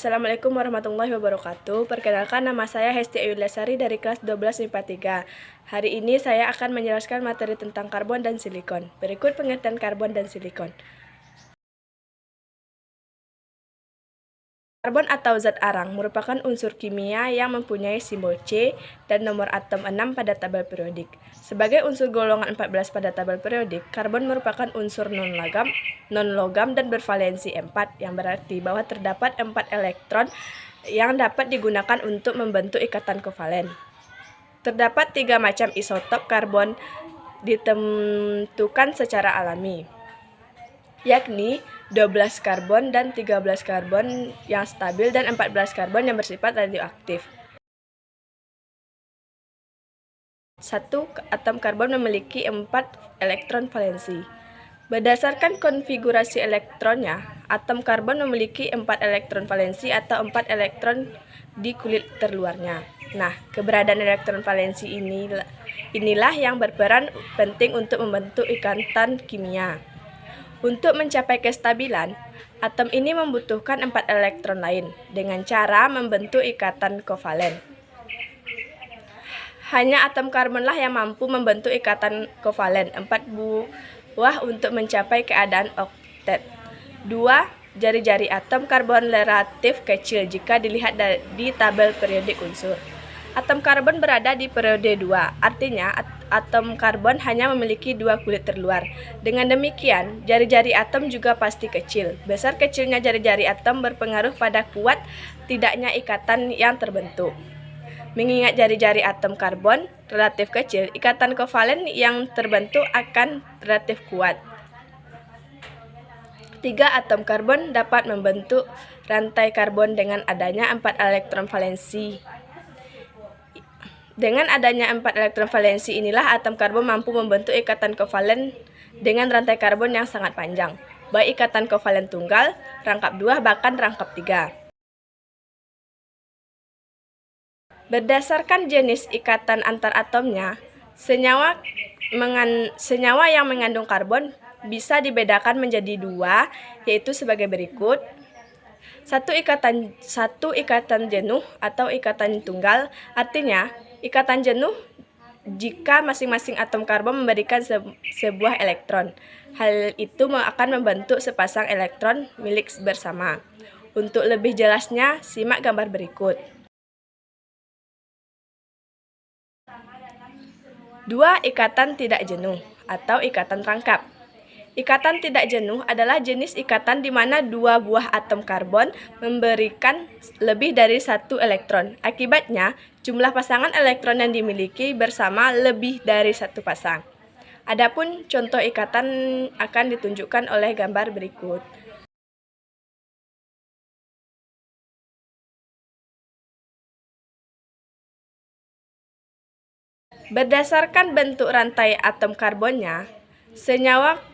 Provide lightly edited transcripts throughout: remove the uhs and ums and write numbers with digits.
Assalamualaikum warahmatullahi wabarakatuh. Perkenalkan, nama saya Hesti Ayulasari dari kelas 12 MIPA 3. Hari ini saya akan menjelaskan materi tentang karbon dan silikon. Berikut pengertian karbon dan silikon. Karbon atau zat arang merupakan unsur kimia yang mempunyai simbol C dan nomor atom 6 pada tabel periodik. Sebagai unsur golongan 14 pada tabel periodik, karbon merupakan unsur non-logam dan bervalensi 4, yang berarti bahwa terdapat 4 elektron yang dapat digunakan untuk membentuk ikatan kovalen. Terdapat 3 macam isotop karbon ditentukan secara alami, yakni 12 karbon dan 13 karbon yang stabil dan 14 karbon yang bersifat radioaktif. Satu atom karbon memiliki 4 elektron valensi. Berdasarkan konfigurasi elektronnya, atom karbon memiliki 4 elektron valensi atau 4 elektron di kulit terluarnya. Nah, keberadaan elektron valensi inilah yang berperan penting untuk membentuk ikatan kimia. Untuk mencapai kestabilan, atom ini membutuhkan 4 elektron lain dengan cara membentuk ikatan kovalen. Hanya atom karbonlah yang mampu membentuk ikatan kovalen 4 buah untuk mencapai keadaan oktet. 2. Jari-jari atom karbon relatif kecil jika dilihat di tabel periodik unsur. Atom karbon berada di periode 2, artinya atom karbon hanya memiliki 2 kulit terluar. Dengan demikian, jari-jari atom juga pasti kecil. Besar kecilnya jari-jari atom berpengaruh pada kuat tidaknya ikatan yang terbentuk. Mengingat jari-jari atom karbon relatif kecil, ikatan kovalen yang terbentuk akan relatif kuat. 3. Atom karbon dapat membentuk rantai karbon dengan adanya 4 elektron valensi. Dengan adanya 4 elektron valensi inilah atom karbon mampu membentuk ikatan kovalen dengan rantai karbon yang sangat panjang, baik ikatan kovalen tunggal, rangkap 2, bahkan rangkap 3. Berdasarkan jenis ikatan antar atomnya, senyawa yang mengandung karbon bisa dibedakan menjadi 2, yaitu sebagai berikut. Satu ikatan jenuh atau ikatan tunggal, artinya ikatan jenuh jika masing-masing atom karbon memberikan sebuah elektron. Hal itu akan membentuk sepasang elektron milik bersama. Untuk lebih jelasnya, simak gambar berikut. 2. Ikatan tidak jenuh atau ikatan rangkap. Ikatan tidak jenuh adalah jenis ikatan di mana 2 buah atom karbon memberikan lebih dari 1 elektron. Akibatnya, jumlah pasangan elektron yang dimiliki bersama lebih dari 1 pasang. Adapun contoh ikatan akan ditunjukkan oleh gambar berikut. Berdasarkan bentuk rantai atom karbonnya, senyawa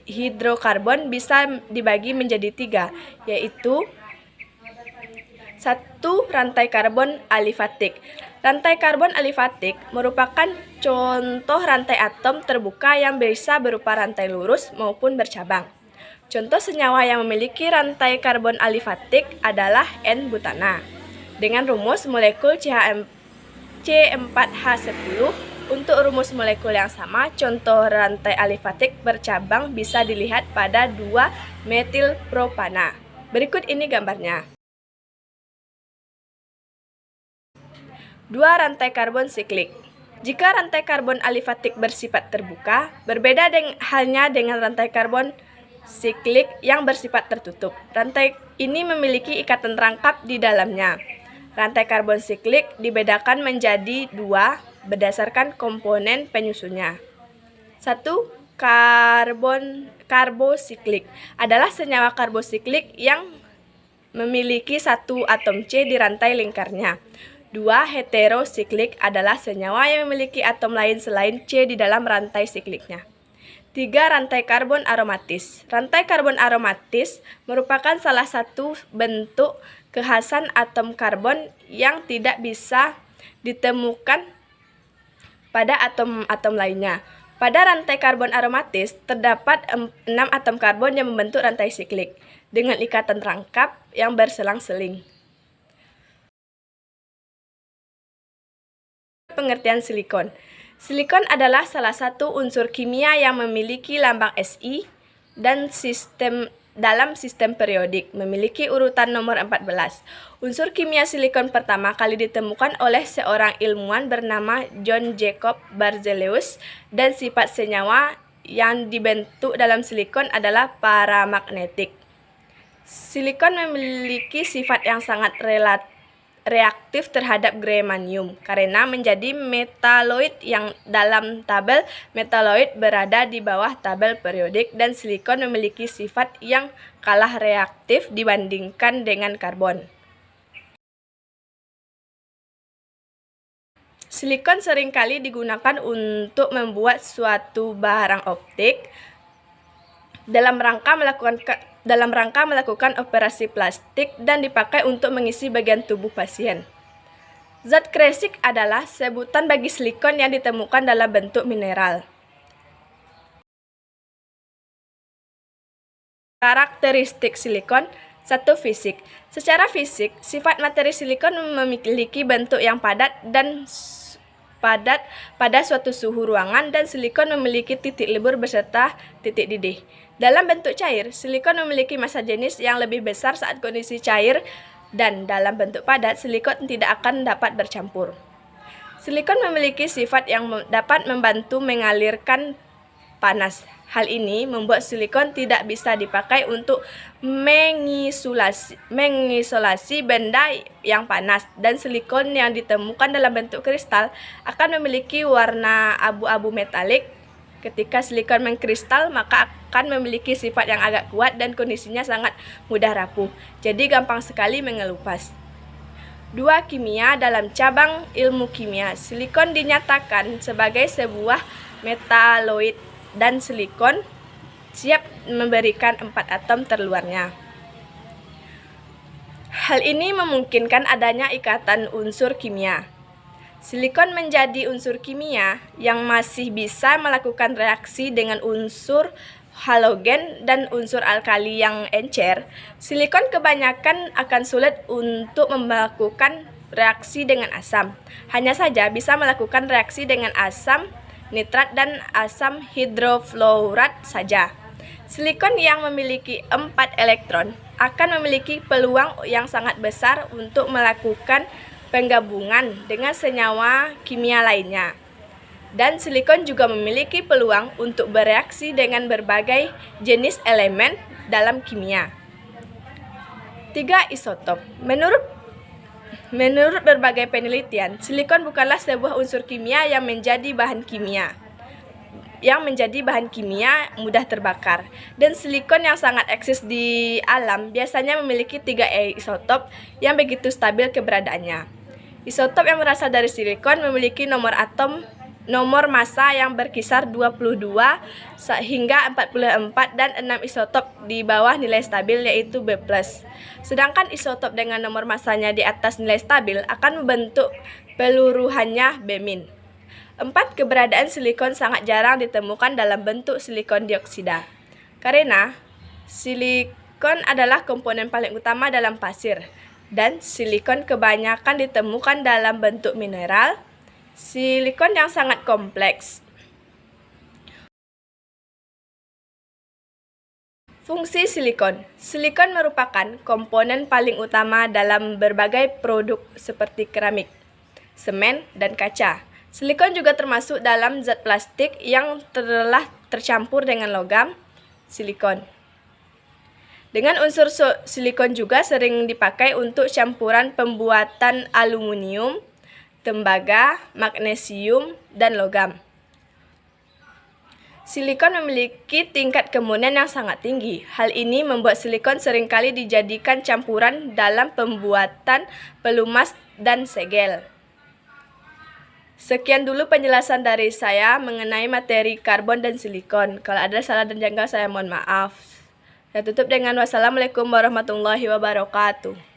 hidrokarbon bisa dibagi menjadi 3, yaitu 1. Rantai karbon alifatik. Rantai karbon alifatik merupakan contoh rantai atom terbuka yang bisa berupa rantai lurus maupun bercabang. Contoh senyawa yang memiliki rantai karbon alifatik adalah N-butana dengan rumus molekul C4H10. Untuk rumus molekul yang sama, contoh rantai alifatik bercabang bisa dilihat pada 2-metilpropana. Berikut ini gambarnya. 2. Rantai karbon siklik. Jika rantai karbon alifatik bersifat terbuka, berbeda halnya dengan rantai karbon siklik yang bersifat tertutup. Rantai ini memiliki ikatan rangkap di dalamnya. Rantai karbon siklik dibedakan menjadi 2 berdasarkan komponen penyusunnya. 1. Karbosiklik adalah senyawa karbosiklik yang memiliki 1 atom C di rantai lingkarnya. 2. Heterosiklik adalah senyawa yang memiliki atom lain selain C di dalam rantai sikliknya. 3. Rantai karbon aromatis. Rantai karbon aromatis merupakan salah satu bentuk kekhasan atom karbon yang tidak bisa ditemukan pada atom-atom lainnya. Pada rantai karbon aromatis, terdapat 6 atom karbon yang membentuk rantai siklik. dengan ikatan rangkap yang berselang-seling. Pengertian silikon. Silikon adalah salah satu unsur kimia yang memiliki lambang Si dan dalam sistem periodik memiliki urutan nomor 14. Unsur kimia silikon pertama kali ditemukan oleh seorang ilmuwan bernama John Jacob Berzelius, dan sifat senyawa yang dibentuk dalam silikon adalah paramagnetik. Silikon memiliki sifat yang sangat reaktif terhadap germanium karena menjadi metaloid yang dalam tabel metaloid berada di bawah tabel periodik, dan silikon memiliki sifat yang kalah reaktif dibandingkan dengan karbon. Silikon seringkali digunakan untuk membuat suatu barang optik dalam rangka melakukan operasi plastik dan dipakai untuk mengisi bagian tubuh pasien. Zat kresik adalah sebutan bagi silikon yang ditemukan dalam bentuk mineral. Karakteristik silikon. 1. Fisik. Secara fisik, sifat materi silikon memiliki bentuk yang padat pada suatu suhu ruangan, dan silikon memiliki titik lebur beserta titik didih. Dalam bentuk cair, silikon memiliki massa jenis yang lebih besar saat kondisi cair, dan dalam bentuk padat, silikon tidak akan dapat bercampur. Silikon memiliki sifat yang dapat membantu mengalirkan panas. Hal ini membuat silikon tidak bisa dipakai untuk mengisolasi benda yang panas, dan silikon yang ditemukan dalam bentuk kristal akan memiliki warna abu-abu metalik. Ketika silikon mengkristal, maka akan memiliki sifat yang agak kuat dan kondisinya sangat mudah rapuh, jadi gampang sekali mengelupas. 2. Kimia. Dalam cabang ilmu kimia, silikon dinyatakan sebagai sebuah metaloid, dan silikon siap memberikan 4 atom terluarnya. Hal ini memungkinkan adanya ikatan unsur kimia. Silikon menjadi unsur kimia yang masih bisa melakukan reaksi dengan unsur halogen dan unsur alkali yang encer. Silikon kebanyakan akan sulit untuk melakukan reaksi dengan asam. Hanya saja bisa melakukan reaksi dengan asam nitrat dan asam hidrofluorat saja. Silikon yang memiliki 4 elektron akan memiliki peluang yang sangat besar untuk melakukan penggabungan dengan senyawa kimia lainnya. Dan silikon juga memiliki peluang untuk bereaksi dengan berbagai jenis elemen dalam kimia. 3. Isotop. Menurut berbagai penelitian, silikon bukanlah sebuah unsur kimia yang menjadi bahan kimia mudah terbakar, dan silikon yang sangat eksis di alam biasanya memiliki 3 isotop yang begitu stabil keberadaannya. Isotop yang berasal dari silikon memiliki nomor massa yang berkisar 22 hingga 44, dan 6 isotop di bawah nilai stabil yaitu B+. Sedangkan isotop dengan nomor massanya di atas nilai stabil akan membentuk peluruhannya B-. 4. Keberadaan silikon sangat jarang ditemukan dalam bentuk silikon dioksida. Karena silikon adalah komponen paling utama dalam pasir, dan silikon kebanyakan ditemukan dalam bentuk mineral. Silikon yang sangat kompleks. Fungsi silikon. Silikon merupakan komponen paling utama dalam berbagai produk seperti keramik, semen, dan kaca. Silikon juga termasuk dalam zat plastik yang telah tercampur dengan logam silikon. Dengan unsur silikon juga sering dipakai untuk campuran pembuatan aluminium, tembaga, magnesium, dan logam. Silikon memiliki tingkat kemudian yang sangat tinggi. Hal ini membuat silikon seringkali dijadikan campuran dalam pembuatan pelumas dan segel. Sekian dulu penjelasan dari saya mengenai materi karbon dan silikon. Kalau ada salah dan janggal, saya mohon maaf. Saya tutup dengan wassalamualaikum warahmatullahi wabarakatuh.